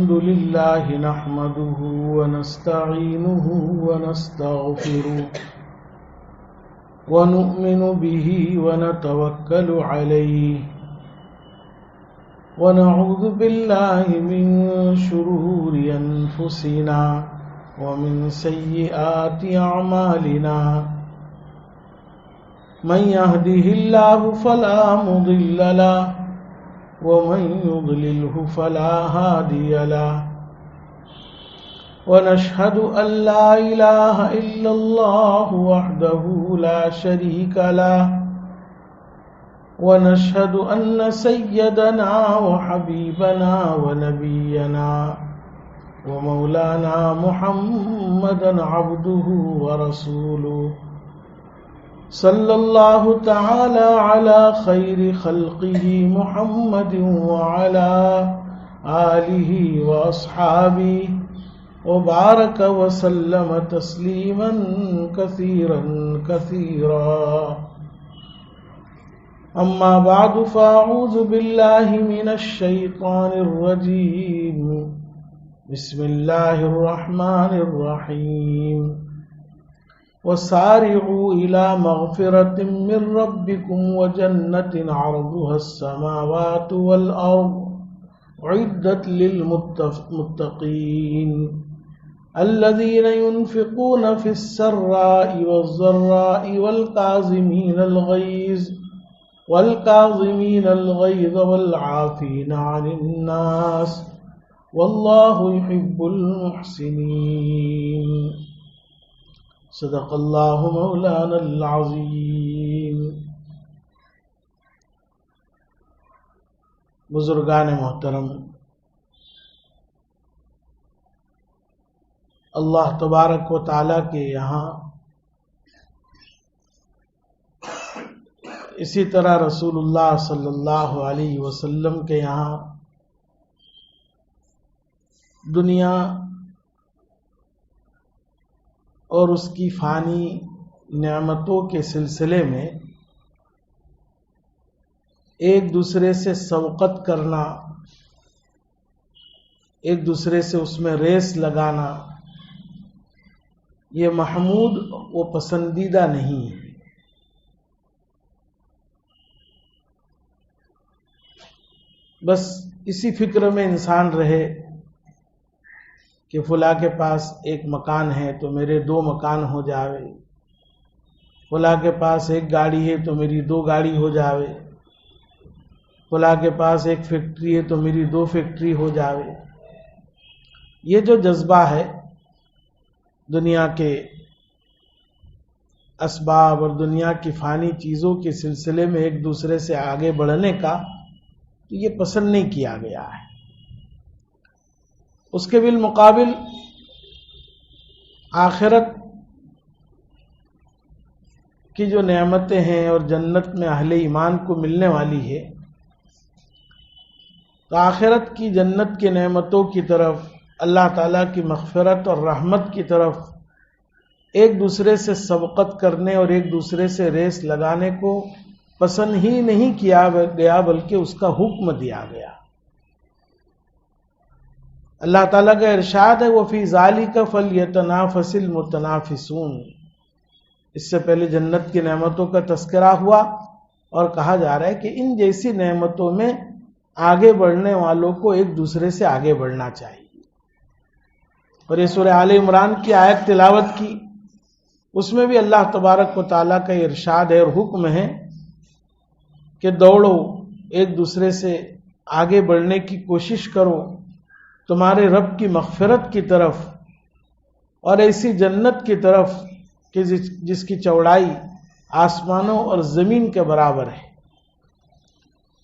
الحمد لله نحمده ونستعينه ونستغفره ونؤمن به ونتوكل عليه ونعوذ بالله من شرور أنفسنا ومن سيئات أعمالنا من يهده الله فلا مضل له ومن يضلله فلا هادي له ونشهد أن لا إله إلا الله وحده لا شريك له ونشهد أن سيدنا وحبيبنا ونبينا ومولانا محمدا عبده ورسوله صلى الله تعالى على خير خلقه محمد وعلى آله وأصحابه وبارك وسلم تسليما كثيرا كثيرا أما بعد فأعوذ بالله من الشيطان الرجيم بسم الله الرحمن الرحيم وسارعوا إلى مغفرة من ربكم وجنة عرضها السماوات والأرض أعدت للمتقين الذين ينفقون في السراء والضراء والكاظمين الغيظ والعافين عن الناس والله يحب المحسنين صدق اللہ مولانا العظیم۔ بزرگان محترم، اللہ تبارک و تعالیٰ کے یہاں اسی طرح رسول اللہ صلی اللہ علیہ وسلم کے یہاں دنیا اور اس کی فانی نعمتوں کے سلسلے میں ایک دوسرے سے سبقت کرنا، ایک دوسرے سے اس میں ریس لگانا، یہ محمود و پسندیدہ نہیں ہے۔ بس اسی فکر میں انسان رہے کہ فلاں کے پاس ایک مکان ہے تو میرے 2 مکان ہو جاوے، فلاں کے پاس ایک گاڑی ہے تو میری 2 گاڑی ہو جاوے، فلاں کے پاس ایک فیکٹری ہے تو میری 2 فیکٹری ہو جاوے۔ یہ جو جذبہ ہے دنیا کے اسباب اور دنیا کی فانی چیزوں کے سلسلے میں ایک دوسرے سے آگے بڑھنے کا، تو یہ پسند نہیں کیا گیا ہے۔ اس کے بالمقابل آخرت کی جو نعمتیں ہیں اور جنت میں اہل ایمان کو ملنے والی ہے، تو آخرت کی جنت کی نعمتوں کی طرف، اللہ تعالیٰ کی مغفرت اور رحمت کی طرف ایک دوسرے سے سبقت کرنے اور ایک دوسرے سے ریس لگانے کو پسند ہی نہیں کیا گیا، بلکہ اس کا حکم دیا گیا۔ اللہ تعالیٰ کا ارشاد ہے وَفِي ذَلِكَ فَلْيَتَنَافَسِ الْمُتَنَافِسُونَ۔ اس سے پہلے جنت کی نعمتوں کا تذکرہ ہوا اور کہا جا رہا ہے کہ ان جیسی نعمتوں میں آگے بڑھنے والوں کو ایک دوسرے سے آگے بڑھنا چاہیے۔ اور یہ سورہ آل عمران کی آیت تلاوت کی، اس میں بھی اللہ تبارک و تعالیٰ کا ارشاد ہے اور حکم ہے کہ دوڑو، ایک دوسرے سے آگے بڑھنے کی کوشش کرو تمہارے رب کی مغفرت کی طرف اور ایسی جنت کی طرف کہ جس کی چوڑائی آسمانوں اور زمین کے برابر ہے،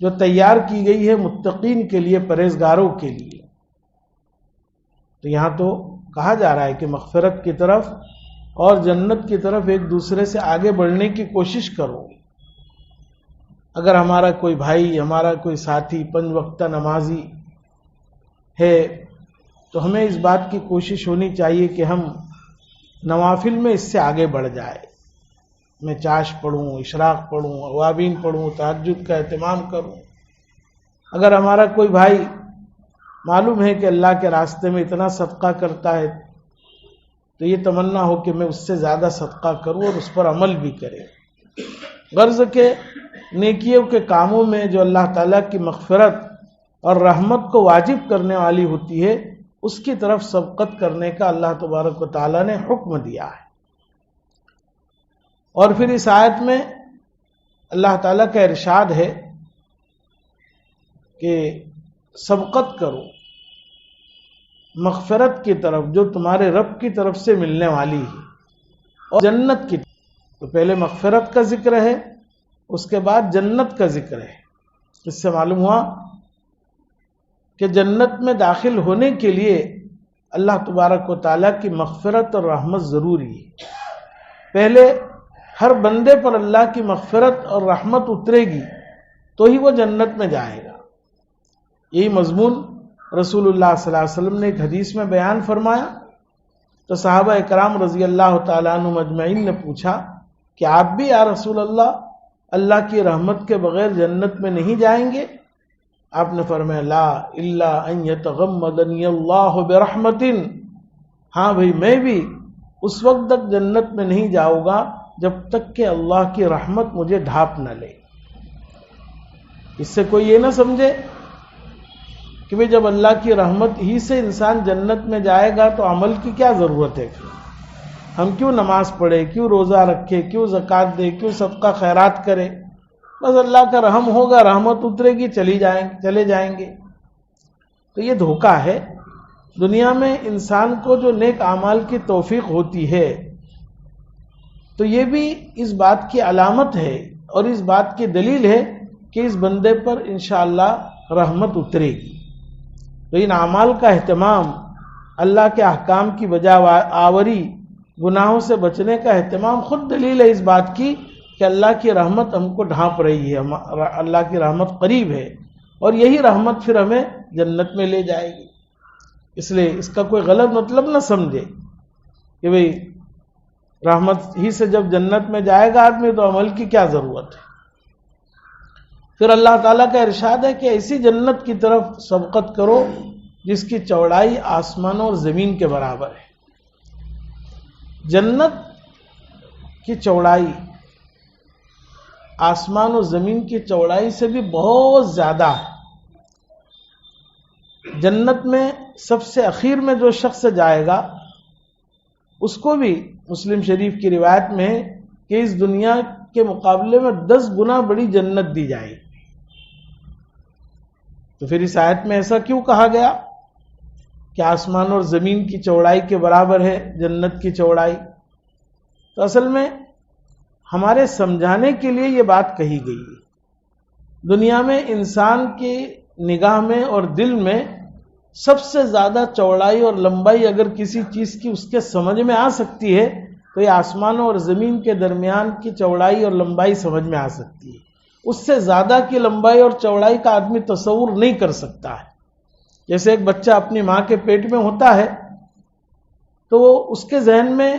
جو تیار کی گئی ہے متقین کے لیے، پرہیزگاروں کے لیے۔ تو یہاں تو کہا جا رہا ہے کہ مغفرت کی طرف اور جنت کی طرف ایک دوسرے سے آگے بڑھنے کی کوشش کرو۔ اگر ہمارا کوئی بھائی، ہمارا کوئی ساتھی 5 وقتہ نمازی ہے تو ہمیں اس بات کی کوشش ہونی چاہیے کہ ہم نوافل میں اس سے آگے بڑھ جائے۔ میں چاش پڑھوں، اشراق پڑھوں، اوابین پڑھوں، تہجد کا اہتمام کروں۔ اگر ہمارا کوئی بھائی معلوم ہے کہ اللہ کے راستے میں اتنا صدقہ کرتا ہے تو یہ تمنا ہو کہ میں اس سے زیادہ صدقہ کروں اور اس پر عمل بھی کرے. غرض کے نیکیوں کے کاموں میں جو اللہ تعالیٰ کی مغفرت اور رحمت کو واجب کرنے والی ہوتی ہے اس کی طرف سبقت کرنے کا اللہ تبارک و تعالیٰ نے حکم دیا ہے. اور پھر اس آیت میں اللہ تعالیٰ کا ارشاد ہے کہ سبقت کرو مغفرت کی طرف جو تمہارے رب کی طرف سے ملنے والی ہے اور جنت کی. تو پہلے مغفرت کا ذکر ہے، اس کے بعد جنت کا ذکر ہے. اس سے معلوم ہوا کہ جنت میں داخل ہونے کے لیے اللہ تبارک و تعالیٰ کی مغفرت اور رحمت ضروری ہے. پہلے ہر بندے پر اللہ کی مغفرت اور رحمت اترے گی تو ہی وہ جنت میں جائے گا. یہی مضمون رسول اللہ صلی اللہ علیہ وسلم نے ایک حدیث میں بیان فرمایا. تو صحابہ اکرام رضی اللہ تعالیٰ عنہ مجمعین نے پوچھا کہ آپ بھی یا رسول اللہ کی رحمت کے بغیر جنت میں نہیں جائیں گے؟ آپ نے فرمایا لا الا ان یتغمدنی اللہ برحمت. ہاں بھائی میں بھی اس وقت تک جنت میں نہیں جاؤں گا جب تک کہ اللہ کی رحمت مجھے ڈھانپ نہ لے. اس سے کوئی یہ نہ سمجھے کہ بھئی جب اللہ کی رحمت ہی سے انسان جنت میں جائے گا تو عمل کی کیا ضرورت ہے؟ ہم کیوں نماز پڑھے، کیوں روزہ رکھے، کیوں زکوٰۃ دے، کیوں صدقہ خیرات کرے؟ بس اللہ کا رحم ہوگا، رحمت اترے گی، چلے جائیں گے. تو یہ دھوکہ ہے. دنیا میں انسان کو جو نیک اعمال کی توفیق ہوتی ہے تو یہ بھی اس بات کی علامت ہے اور اس بات کی دلیل ہے کہ اس بندے پر انشاءاللہ رحمت اترے گی. تو ان اعمال کا اہتمام، اللہ کے احکام کی بجا آوری، گناہوں سے بچنے کا اہتمام خود دلیل ہے اس بات کی کہ اللہ کی رحمت ہم کو ڈھانپ رہی ہے، اللہ کی رحمت قریب ہے اور یہی رحمت پھر ہمیں جنت میں لے جائے گی. اس لیے اس کا کوئی غلط مطلب نہ سمجھے کہ بھئی رحمت ہی سے جب جنت میں جائے گا آدمی تو عمل کی کیا ضرورت ہے. پھر اللہ تعالیٰ کا ارشاد ہے کہ ایسی جنت کی طرف سبقت کرو جس کی چوڑائی آسمانوں اور زمین کے برابر ہے. جنت کی چوڑائی آسمان اور زمین کی چوڑائی سے بھی بہت زیادہ ہے. جنت میں سب سے اخیر میں جو شخص جائے گا اس کو بھی مسلم شریف کی روایت میں ہے کہ اس دنیا کے مقابلے میں 10 گنا بڑی جنت دی جائے. تو پھر اس آیت میں ایسا کیوں کہا گیا کہ آسمان اور زمین کی چوڑائی کے برابر ہے جنت کی چوڑائی؟ تو اصل میں ہمارے سمجھانے کے لیے یہ بات کہی گئی ہے. دنیا میں انسان کی نگاہ میں اور دل میں سب سے زیادہ چوڑائی اور لمبائی اگر کسی چیز کی اس کے سمجھ میں آ سکتی ہے تو یہ آسمانوں اور زمین کے درمیان کی چوڑائی اور لمبائی سمجھ میں آ سکتی ہے. اس سے زیادہ کی لمبائی اور چوڑائی کا آدمی تصور نہیں کر سکتا ہے. جیسے ایک بچہ اپنی ماں کے پیٹ میں ہوتا ہے تو اس کے ذہن میں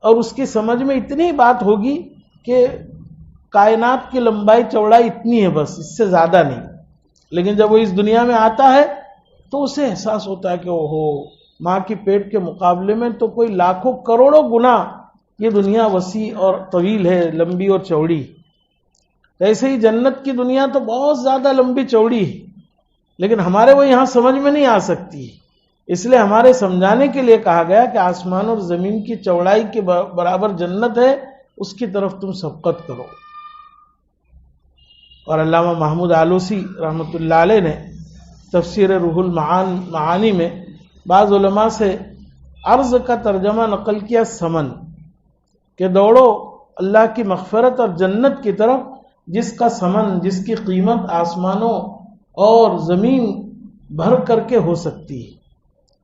اور اس کی سمجھ میں اتنی بات ہوگی کہ کائنات کی لمبائی چوڑائی اتنی ہے، بس اس سے زیادہ نہیں. لیکن جب وہ اس دنیا میں آتا ہے تو اسے احساس ہوتا ہے کہ اوہو ماں کی پیٹ کے مقابلے میں تو کوئی لاکھوں کروڑوں گنا یہ دنیا وسیع اور طویل ہے، لمبی اور چوڑی. ایسے ہی جنت کی دنیا تو بہت زیادہ لمبی چوڑی ہے لیکن ہمارے وہ یہاں سمجھ میں نہیں آ سکتی. اس لیے ہمارے سمجھانے کے لیے کہا گیا کہ آسمان اور زمین کی چوڑائی کے برابر جنت ہے، اس کی طرف تم سبقت کرو. اور علامہ محمود آلوسی رحمۃ اللہ علیہ نے تفسیر روح المعانی میں بعض علماء سے عرض کا ترجمہ نقل کیا سمن کہ دوڑو اللہ کی مغفرت اور جنت کی طرف جس کا سمن، جس کی قیمت آسمانوں اور زمین بھر کر کے ہو سکتی ہے.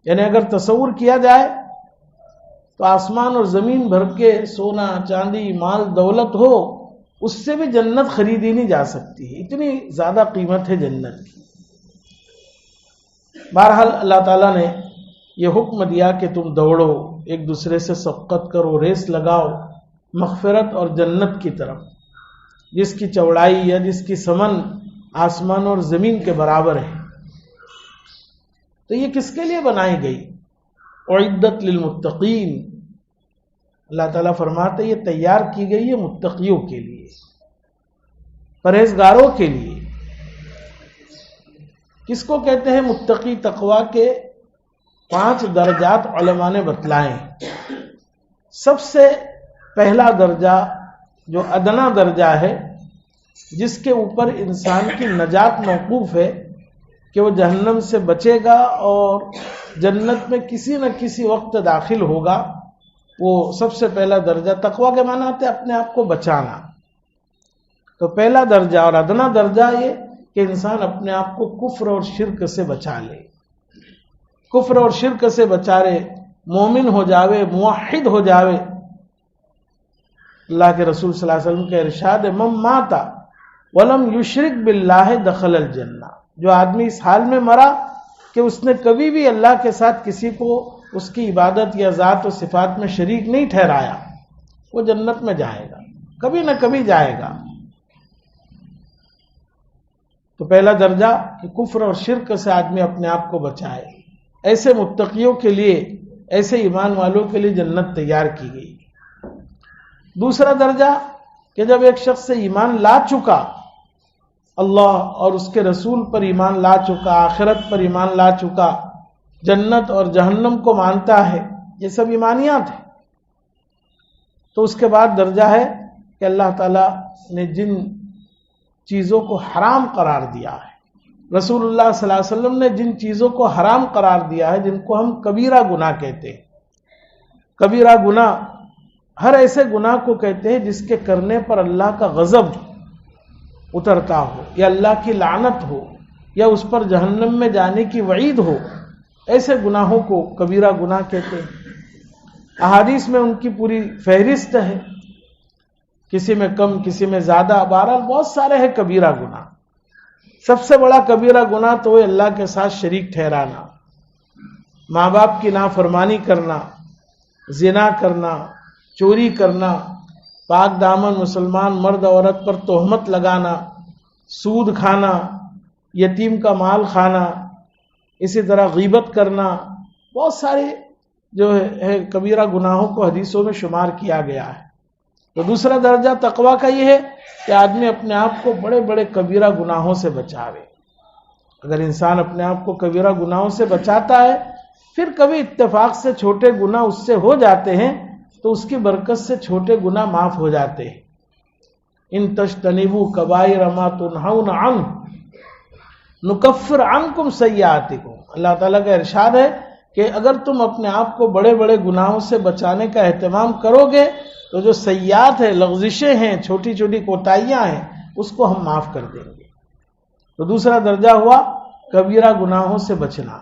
یعنی اگر تصور کیا جائے تو آسمان اور زمین بھر کے سونا چاندی مال دولت ہو اس سے بھی جنت خریدی نہیں جا سکتی، اتنی زیادہ قیمت ہے جنت کی. بہرحال اللہ تعالیٰ نے یہ حکم دیا کہ تم دوڑو، ایک دوسرے سے سبقت کرو، ریس لگاؤ مغفرت اور جنت کی طرف جس کی چوڑائی یا جس کی سمن آسمان اور زمین کے برابر ہے. تو یہ کس کے لیے بنائی گئی؟ اعدت للمتقین، اللہ تعالیٰ فرماتے یہ تیار کی گئی ہے متقیوں کے لیے، پرہیزگاروں کے لیے۔ کس کو کہتے ہیں متقی؟ تقویٰ کے 5 درجات علماء نے بتلائے۔ سب سے پہلا درجہ جو ادنا درجہ ہے، جس کے اوپر انسان کی نجات موقوف ہے کہ وہ جہنم سے بچے گا اور جنت میں کسی نہ کسی وقت داخل ہوگا، وہ سب سے پہلا درجہ تقویٰ کے معنی آتے اپنے آپ کو بچانا۔ تو پہلا درجہ اور ادنا درجہ یہ کہ انسان اپنے آپ کو کفر اور شرک سے بچا لے، کفر اور شرک سے بچا لے، مومن ہو جاوے، موحد ہو جاوے۔ اللہ کے رسول صلی اللہ علیہ وسلم کا ارشاد ہے من مات ولم یشرک باللہ دخل الجنہ، جو آدمی اس حال میں مرا کہ اس نے کبھی بھی اللہ کے ساتھ کسی کو اس کی عبادت یا ذات و صفات میں شریک نہیں ٹھہرایا، وہ جنت میں جائے گا، کبھی نہ کبھی جائے گا۔ تو پہلا درجہ کہ کفر اور شرک سے آدمی اپنے آپ کو بچائے۔ ایسے متقیوں کے لیے، ایسے ایمان والوں کے لیے جنت تیار کی گئی۔ دوسرا درجہ کہ جب ایک شخص سے ایمان لا چکا، اللہ اور اس کے رسول پر ایمان لا چکا، آخرت پر ایمان لا چکا، جنت اور جہنم کو مانتا ہے، یہ سب ایمانیات ہیں، تو اس کے بعد درجہ ہے کہ اللہ تعالیٰ نے جن چیزوں کو حرام قرار دیا ہے، رسول اللہ صلی اللہ علیہ وسلم نے جن چیزوں کو حرام قرار دیا ہے، جن کو ہم کبیرہ گناہ کہتے ہیں۔ کبیرہ گناہ ہر ایسے گناہ کو کہتے ہیں جس کے کرنے پر اللہ کا غضب اترتا ہو، یا اللہ کی لعنت ہو، یا اس پر جہنم میں جانے کی وعید ہو، ایسے گناہوں کو کبیرہ گناہ کہتے ہیں۔ احادیث میں ان کی پوری فہرست ہے، کسی میں کم کسی میں زیادہ، بہرحال بہت سارے ہیں کبیرہ گناہ۔ سب سے بڑا کبیرہ گناہ تو ہے اللہ کے ساتھ شریک ٹھہرانا، ماں باپ کی نافرمانی کرنا، زنا کرنا، چوری کرنا، پاک دامن مسلمان مرد عورت پر تہمت لگانا، سود کھانا، یتیم کا مال کھانا، اسی طرح غیبت کرنا، بہت سارے جو ہے کبیرہ گناہوں کو حدیثوں میں شمار کیا گیا ہے۔ تو دوسرا درجہ تقویٰ کا یہ ہے کہ آدمی اپنے آپ کو بڑے بڑے کبیرہ گناہوں سے بچاوے۔ اگر انسان اپنے آپ کو کبیرہ گناہوں سے بچاتا ہے، پھر کبھی اتفاق سے چھوٹے گناہ اس سے ہو جاتے ہیں تو اس کی برکت سے چھوٹے گناہ معاف ہو جاتے ہیں۔ ان تجتنبوا کبائر ما تنہون عنہ نکفر عنکم سیئاتکم، اللہ تعالیٰ کا ارشاد ہے کہ اگر تم اپنے آپ کو بڑے بڑے گناہوں سے بچانے کا اہتمام کرو گے تو جو سیئات ہیں، لغزشیں ہیں، چھوٹی چھوٹی کوتاہیاں ہیں، اس کو ہم معاف کر دیں گے۔ تو دوسرا درجہ ہوا کبیرہ گناہوں سے بچنا،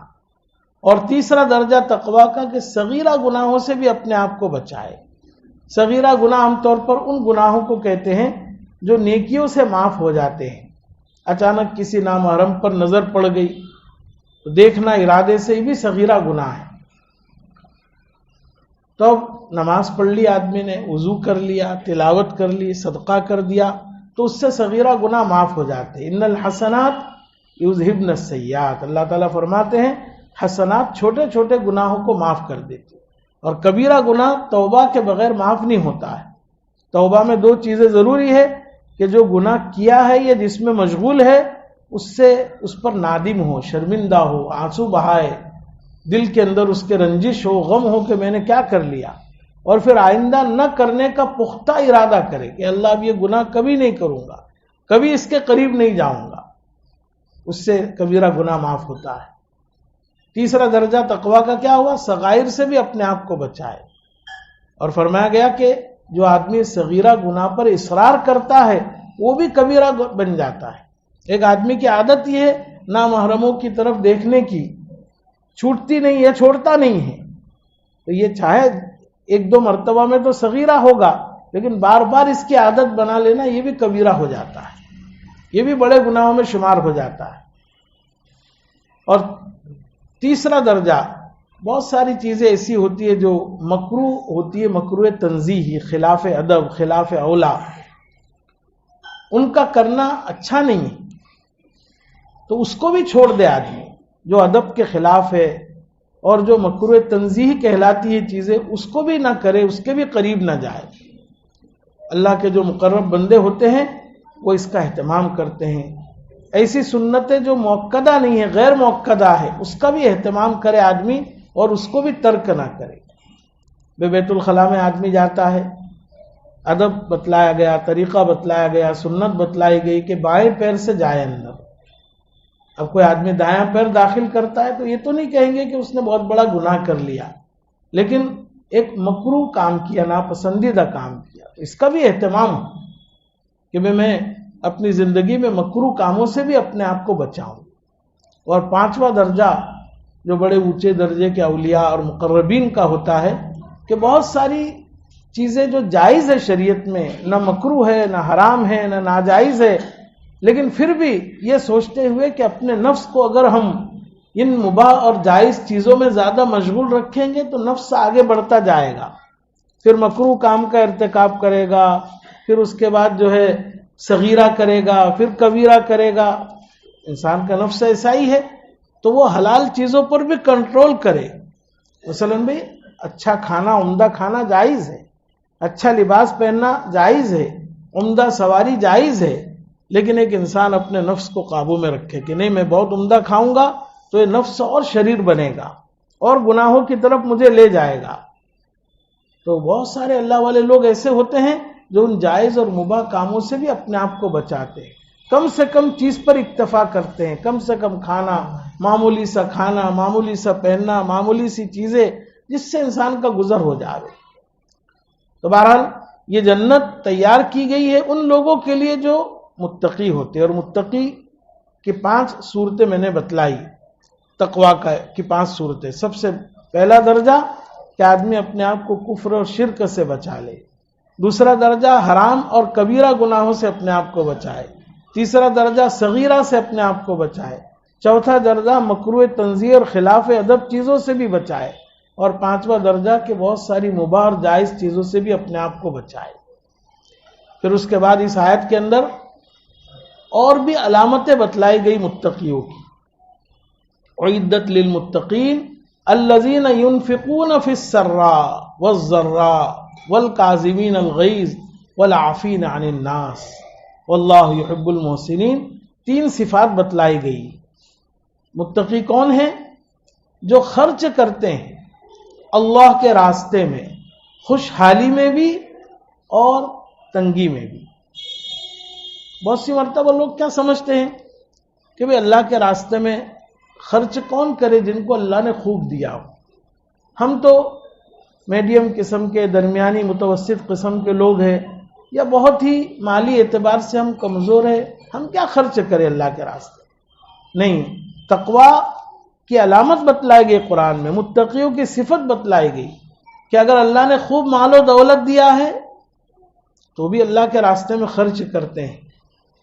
اور تیسرا درجہ تقویٰ کا کہ صغیرہ گناہوں سے بھی اپنے آپ کو بچائے۔ صغیرہ گناہ عام طور پر ان گناہوں کو کہتے ہیں جو نیکیوں سے معاف ہو جاتے ہیں۔ اچانک کسی نامحرم پر نظر پڑ گئی تو دیکھنا ارادے سے بھی صغیرہ گناہ ہے، تو اب نماز پڑھ لی آدمی نے، وضو کر لیا، تلاوت کر لی، صدقہ کر دیا، تو اس سے صغیرہ گناہ معاف ہو جاتے ہیں۔ ان الحسنات یذہبن السیئات، اللہ تعالیٰ فرماتے ہیں حسنات چھوٹے چھوٹے گناہوں کو معاف کر دیتے، اور کبیرہ گناہ توبہ کے بغیر معاف نہیں ہوتا ہے۔ توبہ میں 2 چیزیں ضروری ہے کہ جو گناہ کیا ہے یا جس میں مشغول ہے اس پر نادم ہو، شرمندہ ہو، آنسو بہائے، دل کے اندر اس کے رنجش ہو، غم ہو کہ میں نے کیا کر لیا، اور پھر آئندہ نہ کرنے کا پختہ ارادہ کرے کہ اللہ اب یہ گناہ کبھی نہیں کروں گا، کبھی اس کے قریب نہیں جاؤں گا، اس سے کبیرہ گناہ معاف ہوتا ہے۔ تیسرا درجہ تقویٰ کا کیا ہوا؟ صغائر سے بھی اپنے آپ کو بچائے، اور فرمایا گیا کہ جو آدمی صغیرہ گناہ پر اصرار کرتا ہے وہ بھی کبیرہ بن جاتا ہے۔ ایک آدمی کی عادت یہ ہے نامحرموں کی طرف دیکھنے کی، چھوٹتی نہیں ہے، چھوڑتا نہیں ہے، تو یہ چاہے 1-2 مرتبہ میں تو صغیرہ ہوگا، لیکن بار بار اس کی عادت بنا لینا یہ بھی کبیرہ ہو جاتا ہے، یہ بھی بڑے گناہوں میں شمار ہو جاتا ہے۔ اور تیسرا درجہ، بہت ساری چیزیں ایسی ہوتی ہے جو مکروہ ہوتی ہے، مکروہ تنزیہی، خلاف ادب، خلاف اولا، ان کا کرنا اچھا نہیں ہے، تو اس کو بھی چھوڑ دے آدمی۔ جو ادب کے خلاف ہے اور جو مکروہ تنزیہ کہلاتی ہے چیزیں، اس کو بھی نہ کرے، اس کے بھی قریب نہ جائے۔ اللہ کے جو مقرب بندے ہوتے ہیں وہ اس کا اہتمام کرتے ہیں۔ ایسی سنتیں جو موقدہ نہیں ہے، غیر موقدہ ہے، اس کا بھی اہتمام کرے آدمی اور اس کو بھی ترک نہ کرے۔ بیت الخلاء میں آدمی جاتا ہے، ادب بتلایا گیا، طریقہ بتلایا گیا، سنت بتلائی گئی کہ بائیں پیر سے جائے اندر۔ اب کوئی آدمی دایاں پیر داخل کرتا ہے تو یہ تو نہیں کہیں گے کہ اس نے بہت بڑا گناہ کر لیا، لیکن ایک مکروہ کام کیا، ناپسندیدہ کام کیا، تو اس کا بھی اہتمام ہو کہ میں اپنی زندگی میں مکروہ کاموں سے بھی اپنے آپ کو بچاؤں۔ اور پانچواں درجہ جو بڑے اونچے درجے کے اولیاء اور مقربین کا ہوتا ہے کہ بہت ساری چیزیں جو جائز ہے شریعت میں، نہ مکروہ ہے، نہ حرام ہے، نہ ناجائز ہے، لیکن پھر بھی یہ سوچتے ہوئے کہ اپنے نفس کو اگر ہم ان مباح اور جائز چیزوں میں زیادہ مشغول رکھیں گے تو نفس آگے بڑھتا جائے گا، پھر مکروہ کام کا ارتکاب کرے گا، پھر اس کے بعد جو ہے صغیرہ کرے گا، پھر کبیرہ کرے گا۔ انسان کا نفس ایسا ہی ہے، تو وہ حلال چیزوں پر بھی کنٹرول کرے۔ مثلا بھئی اچھا کھانا، عمدہ کھانا جائز ہے، اچھا لباس پہننا جائز ہے، عمدہ سواری جائز ہے، لیکن ایک انسان اپنے نفس کو قابو میں رکھے کہ نہیں، میں بہت عمدہ کھاؤں گا تو یہ نفس اور شریر بنے گا اور گناہوں کی طرف مجھے لے جائے گا۔ تو بہت سارے اللہ والے لوگ ایسے ہوتے ہیں جو ان جائز اور مباح کاموں سے بھی اپنے آپ کو بچاتے ہیں، کم سے کم چیز پر اکتفا کرتے ہیں، کم سے کم کھانا، معمولی سا کھانا، معمولی سا پہننا، معمولی سی چیزیں جس سے انسان کا گزر ہو جائے۔ تو بہرحال یہ جنت تیار کی گئی ہے ان لوگوں کے لیے جو متقی ہوتے ہیں، اور متقی کی 5 صورتیں میں نے بتلائی، تقویٰ کی 5 صورتیں۔ سب سے پہلا درجہ کہ آدمی اپنے آپ کو کفر اور شرک سے بچا لے، دوسرا درجہ حرام اور کبیرہ گناہوں سے اپنے آپ کو بچائے، تیسرا درجہ صغیرہ سے اپنے آپ کو بچائے، چوتھا درجہ مکروہ تنزیہ اور خلاف ادب چیزوں سے بھی بچائے، اور 5واں درجہ کہ بہت ساری مباح اور جائز چیزوں سے بھی اپنے آپ کو بچائے۔ پھر اس کے بعد اس آیت کے اندر اور بھی علامتیں بتلائی گئی متقیوں کی۔ اعدت للمتقین الذین ينفقون فی السراء والضراء والکاظمین الغیظ والعافین عن الناس واللہ یحب المحسنین۔ 3 صفات بتلائی گئی۔ متقی کون ہیں؟ جو خرچ کرتے ہیں اللہ کے راستے میں، خوشحالی میں بھی اور تنگی میں بھی۔ بہت سی مرتبہ لوگ کیا سمجھتے ہیں کہ بھئی اللہ کے راستے میں خرچ کون کرے جن کو اللہ نے خوب دیا ہو، ہم تو میڈیم قسم کے، درمیانی متوسط قسم کے لوگ ہیں، یا بہت ہی مالی اعتبار سے ہم کمزور ہیں، ہم کیا خرچ کریں اللہ کے راستے۔ نہیں، تقویٰ کی علامت بتلائی گئی قرآن میں، متقیوں کی صفت بتلائی گئی کہ اگر اللہ نے خوب مال و دولت دیا ہے تو بھی اللہ کے راستے میں خرچ کرتے ہیں،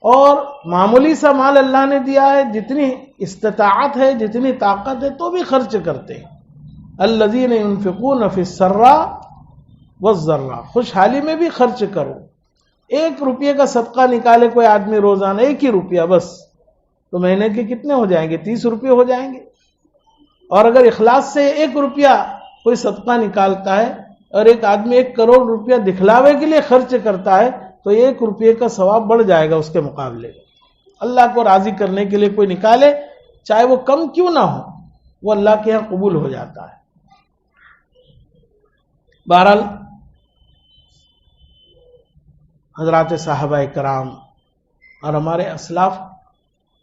اور معمولی سا مال اللہ نے دیا ہے، جتنی استطاعت ہے، جتنی طاقت ہے، تو بھی خرچ کرتے ہیں۔ الذین ينفقون فی السراء والضراء، خوشحالی میں بھی خرچ کرو۔ 1 روپیے کا صدقہ نکالے کوئی آدمی روزانہ، 1 ہی روپیہ بس، تو مہینے کے کتنے ہو جائیں گے؟ 30 روپے ہو جائیں گے۔ اور اگر اخلاص سے 1 روپیہ کوئی صدقہ نکالتا ہے اور ایک آدمی 1 کروڑ روپیہ دکھلاوے کے لیے خرچ کرتا ہے تو 1 روپیے کا ثواب بڑھ جائے گا اس کے مقابلے۔ اللہ کو راضی کرنے کے لیے کوئی نکالے، چاہے وہ کم کیوں نہ ہو، وہ اللہ کے یہاں قبول ہو جاتا ہے۔ بہرحال حضرات صحابہ کرام اور ہمارے اسلاف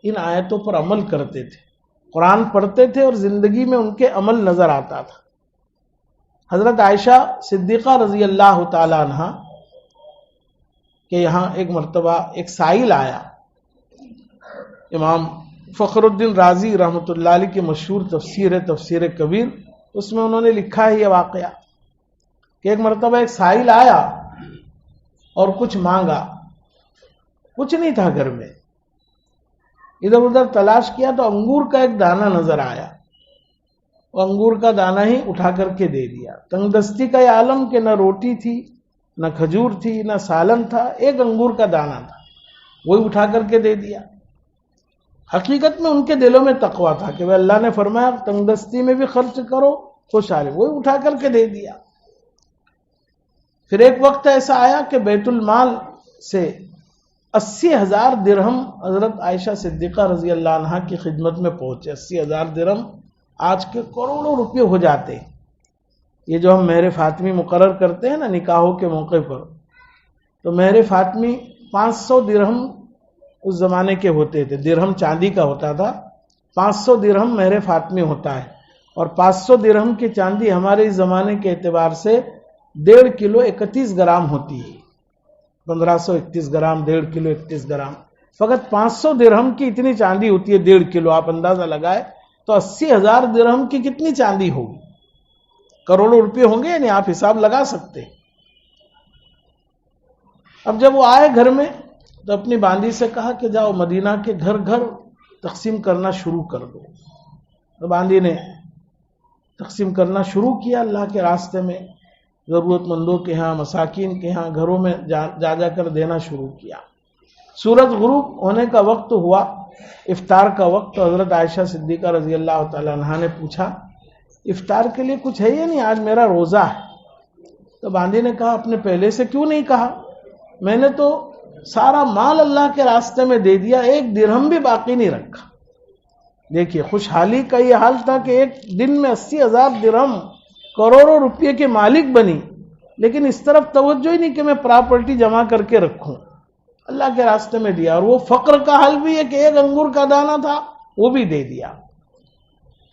ان آیتوں پر عمل کرتے تھے، قرآن پڑھتے تھے اور زندگی میں ان کے عمل نظر آتا تھا۔ حضرت عائشہ صدیقہ رضی اللہ تعالی عنہ کہ یہاں ایک مرتبہ ایک سائل آیا، امام فخر الدین رازی رحمۃ اللہ علیہ کی مشہور تفسیر ہے تفسیر کبیر، اس میں انہوں نے لکھا ہے یہ واقعہ کہ ایک مرتبہ ایک سائل آیا اور کچھ مانگا، کچھ نہیں تھا گھر میں، ادھر ادھر تلاش کیا تو انگور کا ایک دانہ نظر آیا، وہ انگور کا دانہ ہی اٹھا کر کے دے دیا۔ تنگ دستی کا یہ عالم کہ نہ روٹی تھی، نہ کھجور تھی، نہ سالن تھا، ایک انگور کا دانہ تھا، وہی اٹھا کر کے دے دیا۔ حقیقت میں ان کے دلوں میں تقویٰ تھا کہ وہ اللہ نے فرمایا تنگ دستی میں بھی خرچ کرو، خوشحالی، وہی اٹھا کر کے دے دیا۔ پھر ایک وقت ایسا آیا کہ بیت المال سے 80,000 درہم حضرت عائشہ صدیقہ رضی اللہ عنہا کی خدمت میں پہنچے۔ 80,000 درہم آج کے کروڑوں روپے ہو جاتے ہیں۔ یہ جو ہم مہر فاطمی مقرر کرتے ہیں نا نکاحوں کے موقع پر، تو مہر فاطمی 500 درہم اس زمانے کے ہوتے تھے، درہم چاندی کا ہوتا تھا، 500 درہم مہر فاطمی ہوتا ہے، اور 500 درہم کی چاندی ہمارے اس زمانے کے اعتبار سے 1.5 کلو 31 گرام ہوتی ہے، 1531 گرام، 1.5 کلو 31 گرام، فقط 500 درہم کی اتنی چاندی ہوتی ہے، 1.5 کلو، آپ اندازہ لگائے تو 80,000 درہم کی کتنی چاندی ہوگی؟ کروڑوں روپے ہوں گے، یعنی آپ حساب لگا سکتے۔ اب جب وہ آئے گھر میں تو اپنی باندی سے کہا کہ جاؤ مدینہ کے گھر گھر تقسیم کرنا شروع کر دو۔ تو باندی نے تقسیم کرنا شروع کیا اللہ کے راستے میں، ضرورت مندوں کے ہاں، مساکین کے ہاں، گھروں میں جا جا کر دینا شروع کیا۔ سورج غروب ہونے کا وقت ہوا، افطار کا وقت، تو حضرت عائشہ صدیقہ رضی اللہ تعالی عنہا نے پوچھا افطار کے لیے کچھ ہے یا نہیں، آج میرا روزہ ہے۔ تو باندی نے کہا آپ نے پہلے سے کیوں نہیں کہا؟ میں نے تو سارا مال اللہ کے راستے میں دے دیا، 1 درہم بھی باقی نہیں رکھا۔ دیکھیے خوشحالی کا یہ حال تھا کہ ایک دن میں 80,000 درہم، کروڑوں روپے کے مالک بنی، لیکن اس طرف توجہ ہی نہیں کہ میں پراپرٹی جمع کر کے رکھوں، اللہ کے راستے میں دیا۔ اور وہ فقر کا حال بھی ہے کہ 1 انگور کا دانہ تھا وہ بھی دے دیا۔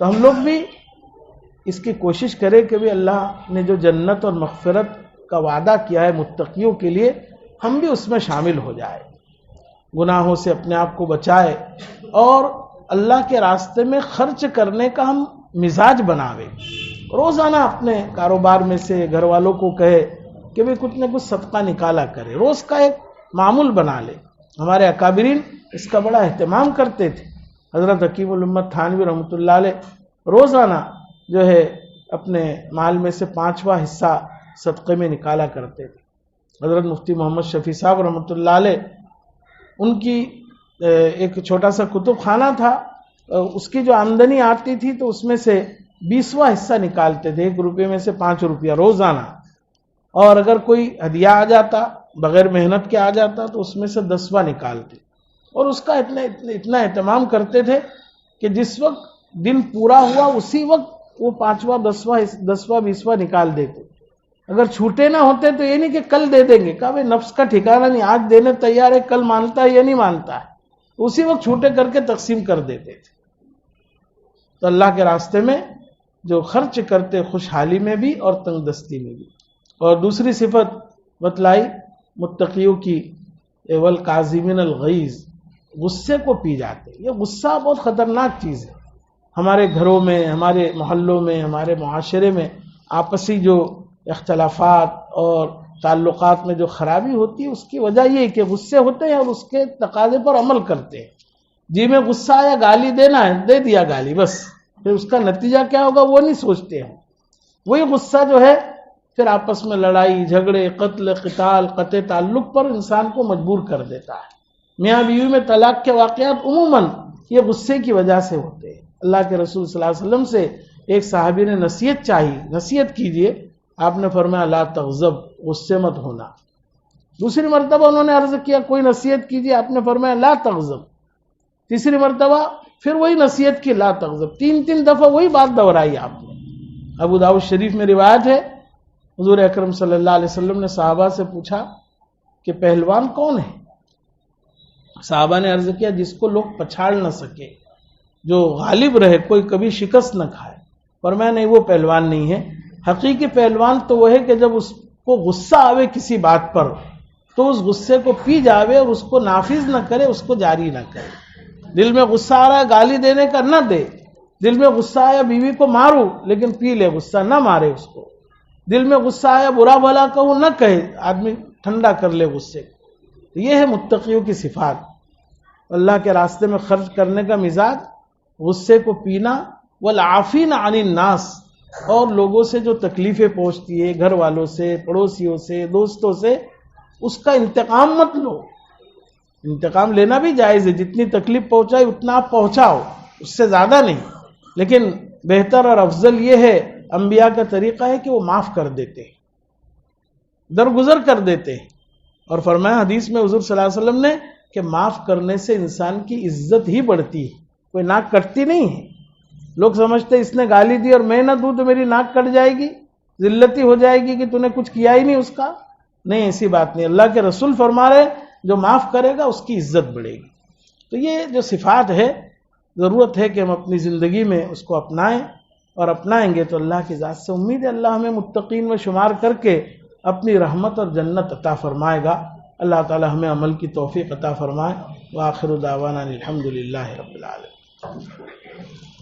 تو ہم لوگ بھی اس کی کوشش کریں کہ بھی اللہ نے جو جنت اور مغفرت کا وعدہ کیا ہے متقیوں کے لیے، ہم بھی اس میں شامل ہو جائے، گناہوں سے اپنے آپ کو بچائے، اور اللہ کے راستے میں خرچ کرنے کا ہم مزاج بناوے۔ روزانہ اپنے کاروبار میں سے گھر والوں کو کہے کہ بھی کچھ نہ کچھ صدقہ نکالا کرے، روز کا ایک معمول بنا لے۔ ہمارے اکابرین اس کا بڑا اہتمام کرتے تھے۔ حضرت حکیم الامت تھانوی رحمۃ اللہ علیہ روزانہ جو ہے اپنے مال میں سے 5واں حصہ صدقے میں نکالا کرتے تھے۔ حضرت مفتی محمد شفیع صاحب رحمۃ اللہ علیہ، ان کی ایک چھوٹا سا کتب خانہ تھا، اس کی جو آمدنی آتی تھی تو اس میں سے 20واں حصہ نکالتے تھے، 1 روپے میں سے 5 روپیہ روزانہ، اور اگر کوئی ہدیہ آ جاتا بغیر محنت کے آ جاتا تو اس میں سے 10واں نکالتے، اور اس کا اتنا اہتمام کرتے تھے کہ جس وقت دن پورا ہوا اسی وقت وہ 5واں 10واں 20واں نکال دیتے۔ اگر چھوٹے نہ ہوتے تو یہ نہیں کہ کل دے دیں گے، کہا بھائی نفس کا ٹھکانہ نہیں، آج دینے تیار ہے، کل مانتا ہے یا نہیں مانتا ہے، اسی وقت چھوٹے کر کے تقسیم کر دیتے تھے۔ تو اللہ کے راستے میں جو خرچ کرتے خوشحالی میں بھی اور تنگ دستی میں بھی۔ اور دوسری صفت بتلائی متقیوں کی، والکاظمین الغیظ، غصے کو پی جاتے۔ یہ غصہ بہت خطرناک چیز ہے۔ ہمارے گھروں میں، ہمارے محلوں میں، ہمارے معاشرے میں آپسی جو اختلافات اور تعلقات میں جو خرابی ہوتی ہے، اس کی وجہ یہ ہے کہ غصے ہوتے ہیں اور اس کے تقاضے پر عمل کرتے ہیں۔ جی میں غصہ آیا، گالی دینا ہے، دے دیا گالی، بس پھر اس کا نتیجہ کیا ہوگا وہ نہیں سوچتے ہیں۔ وہی غصہ جو ہے پھر آپس میں لڑائی جھگڑے، قتل قتال، قطع تعلق پر انسان کو مجبور کر دیتا ہے۔ میاں بیوی میں طلاق کے واقعات عموماً یہ غصے کی وجہ سے ہوتے ہیں۔ اللہ کے رسول صلی اللہ علیہ وسلم سے ایک صحابی نے نصیحت چاہی، نصیحت کیجئے، آپ نے فرمایا لا تغضب، غصے مت ہونا۔ دوسری مرتبہ انہوں نے عرض کیا کوئی نصیحت کیجئے، آپ نے فرمایا لا تغضب۔ تیسری مرتبہ پھر وہی نصیحت کی لا تغضب، 3 دفعہ وہی بات دہرائی آپ نے۔ ابو داؤد شریف میں روایت ہے، حضور اکرم صلی اللہ علیہ وسلم نے صحابہ سے پوچھا کہ پہلوان کون ہے؟ صحابہ نے عرض کیا جس کو لوگ پچھاڑ نہ سکے، جو غالب رہے، کوئی کبھی شکست نہ کھائے۔ فرمایا نہیں، وہ پہلوان نہیں ہے، حقیقی پہلوان تو وہ ہے کہ جب اس کو غصہ آوے کسی بات پر تو اس غصے کو پی جاوے اور اس کو نافذ نہ کرے، اس کو جاری نہ کرے۔ دل میں غصہ آ رہا ہے گالی دینے کا، نہ دے۔ دل میں غصہ آیا بیوی کو مارو، لیکن پی لے غصہ، نہ مارے اس کو۔ دل میں غصہ آیا برا بھلا کہو، نہ کہے، آدمی ٹھنڈا کر لے غصے کو۔ یہ ہے متقیوں کی صفات، اللہ کے راستے میں خرچ کرنے کا مزاج، غصے کو پینا، والعافین عن الناس، اور لوگوں سے جو تکلیفیں پہنچتی ہے، گھر والوں سے، پڑوسیوں سے، دوستوں سے، اس کا انتقام مت لو۔ انتقام لینا بھی جائز ہے، جتنی تکلیف پہنچائی اتنا آپ پہنچاؤ، اس سے زیادہ نہیں، لیکن بہتر اور افضل یہ ہے، انبیاء کا طریقہ ہے کہ وہ معاف کر دیتے، درگزر کر دیتے. اور فرمایا حدیث میں حضور صلی اللہ علیہ وسلم نے کہ معاف کرنے سے انسان کی عزت ہی بڑھتی ہے، کوئی ناک کٹتی نہیں ہے. لوگ سمجھتے اس نے گالی دی اور میں نہ دوں تو میری ناک کٹ جائے گی، ذلتی ہو جائے گی کہ تو نے کچھ کیا ہی نہیں اس کا. نہیں، ایسی بات نہیں. اللہ کے رسول فرما رہے جو معاف کرے گا اس کی عزت بڑھے گی. تو یہ جو صفات ہے ضرورت ہے کہ ہم اپنی زندگی میں اس کو اپنائیں، اور اپنائیں گے تو اللہ کی ذات سے امید ہے اللہ ہمیں متقین میں شمار کر کے اپنی رحمت اور جنت عطا فرمائے گا. اللہ تعالی ہمیں عمل کی توفیق عطا فرمائے. وآخر دعوانا الحمدللہ رب العالمین.